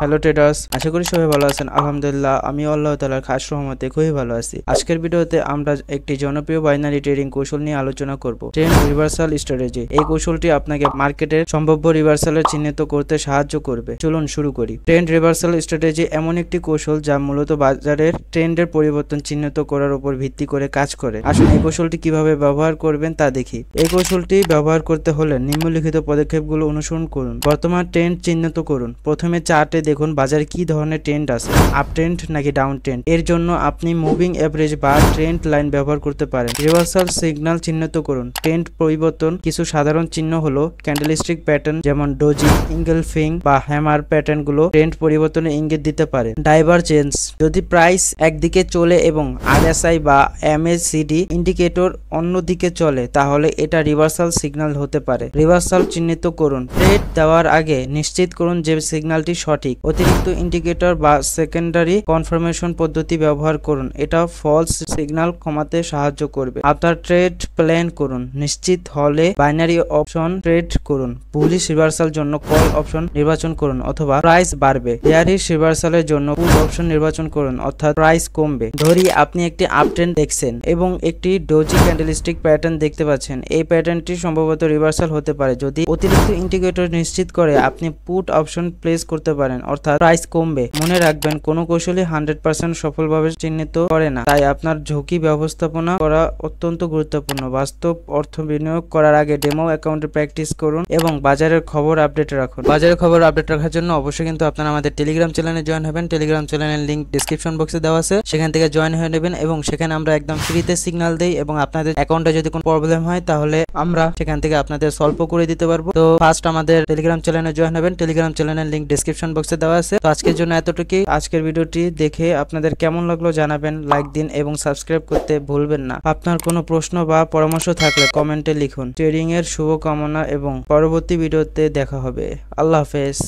Hello traders, আশা করি সবাই ভালো আছেন। আলহামদুলিল্লাহ, আমি আল্লাহ তাআলার খাস রহমতে খুবই ভালো আছি। আজকের ভিডিওতে আমরা একটি জনপ্রিয় বাইনারি ট্রেডিং কৌশল নিয়ে আলোচনা করব, ট্রেন্ড রিভার্সাল স্ট্র্যাটেজি। এই কৌশলটি আপনাকে মার্কেটের সম্ভাব্য রিভার্সালের চিহ্নিত করতে সাহায্য করবে। চলুন শুরু করি। ট্রেন্ড রিভার্সাল স্ট্র্যাটেজি এমন একটি কৌশল যা মূলত বাজারের ট্রেন্ডের পরিবর্তন চিহ্নিত করার উপর ভিত্তি করে কাজ করে। আসুন এই কৌশলটি কিভাবে ব্যবহার করবেন তা দেখি। এই কৌশলটি ব্যবহার করতে হলে নিম্নলিখিত পদক্ষেপগুলো অনুসরণ করুন। বর্তমান ট্রেন্ড চিহ্নিত করুন। প্রথমে চার্টে দেখুন বাজারে কি ধরনের ট্রেন্ড আছে, আপ ট্রেন্ড নাকি ডাউন ট্রেন্ড। এর জন্য আপনি মুভিং এভারেজ বা ট্রেন্ড লাইন ব্যবহার করতে পারেন। রিভার্সাল সিগন্যাল চিহ্নিত করুন। ট্রেন্ড পরিবর্তন কিছু সাধারণ চিহ্ন হলো ক্যান্ডেলস্টিক প্যাটার্ন, যেমন ডোজি, ইঙ্গেলফিং বা হ্যামার প্যাটার্ন গুলো ট্রেন্ড পরিবর্তনে ইঙ্গিত দিতে পারে। ডাইভারজেন্স, যদি প্রাইস একদিকে চলে এবং আরএসআই বা এমএসিডি ইন্ডিকেটর অন্যদিকে চলে তাহলে এটা রিভার্সাল সিগন্যাল হতে পারে। রিভার্সাল চিহ্নিত করুন। ট্রেড দেওয়ার আগে নিশ্চিত করুন যে সিগন্যালটি সঠিক। অতিরিক্ত ইন্ডিকেটর বা সেকেন্ডারি কনফার্মেশন পদ্ধতি ব্যবহার করুন, এটা ফলস সিগন্যাল কমাতে সাহায্য করবে। আপনার ট্রেড প্ল্যান করুন। নিশ্চিত হলে বাইনারি অপশন ট্রেড করুন। বুলিশ রিভার্সাল জন্য কল অপশন নির্বাচন করুন অথবা প্রাইস বাড়বে। বেয়ারিশ রিভার্সালের জন্য পুট অপশন নির্বাচন করুন অর্থাৎ প্রাইস কমবে। ধরি আপনি একটি আপ ট্রেন্ড দেখছেন এবং একটি ডোজি ক্যান্ডেলস্টিক প্যাটার্ন দেখতে পাচ্ছেন। এই প্যাটার্নটি সম্ভবত রিভার্সাল হতে পারে। যদি অতিরিক্ত ইন্ডিকেটর নিশ্চিত করে আপনি পুট অপশন প্লেস করতে পারেন অর্থাৎ প্রাইস কমবে। মনে রাখবেন, কোনো কৌশলই 100% সফলভাবে চিহ্নিত করে না, তাই আপনার ঝুঁকি ব্যবস্থাপনা করা অত্যন্ত গুরুত্বপূর্ণ। বাস্তব অর্থ বিনিয়োগ করার আগে ডেমো অ্যাকাউন্টে প্র্যাকটিস করুন এবং বাজারের খবর আপডেট রাখুন। বাজারের খবর আপডেট রাখার জন্য অবশ্যই কিন্তু আপনারা আমাদের টেলিগ্রাম চ্যানেলে জয়েন হবেন। টেলিগ্রাম চ্যানেলের লিংক ডেসক্রিপশন বক্সে দেওয়া আছে, সেখান থেকে জয়েন হয়ে নেবেন এবং সেখানে আমরা একদম ফ্রিতে সিগন্যাল দেই এবং আপনাদের অ্যাকাউন্টে যদি কোনো প্রবলেম হয় তাহলে আমরা সেখান থেকে আপনাদের সলভ করে দিতে পারবো। তো ফার্স্ট আমাদের টেলিগ্রাম চ্যানেলে জয়েন হবেন। টেলিগ্রাম চ্যানেলের লিংক ডেসক্রিপশন বক্সে দেওয়া আছে। তো আজকের জন্য এতটুকুই। আজকের ভিডিওটি দেখে আপনাদের কেমন লাগলো জানাবেন, লাইক দিন এবং সাবস্ক্রাইব করতে ভুলবেন না। আপনার কোনো প্রশ্ন বা পরামর্শ থাকলে কমেন্টে লিখুন। ট্রেডিং এর শুভকামনা এবং পরবর্তী ভিডিওতে দেখা হবে। আল্লাহ হাফেজ।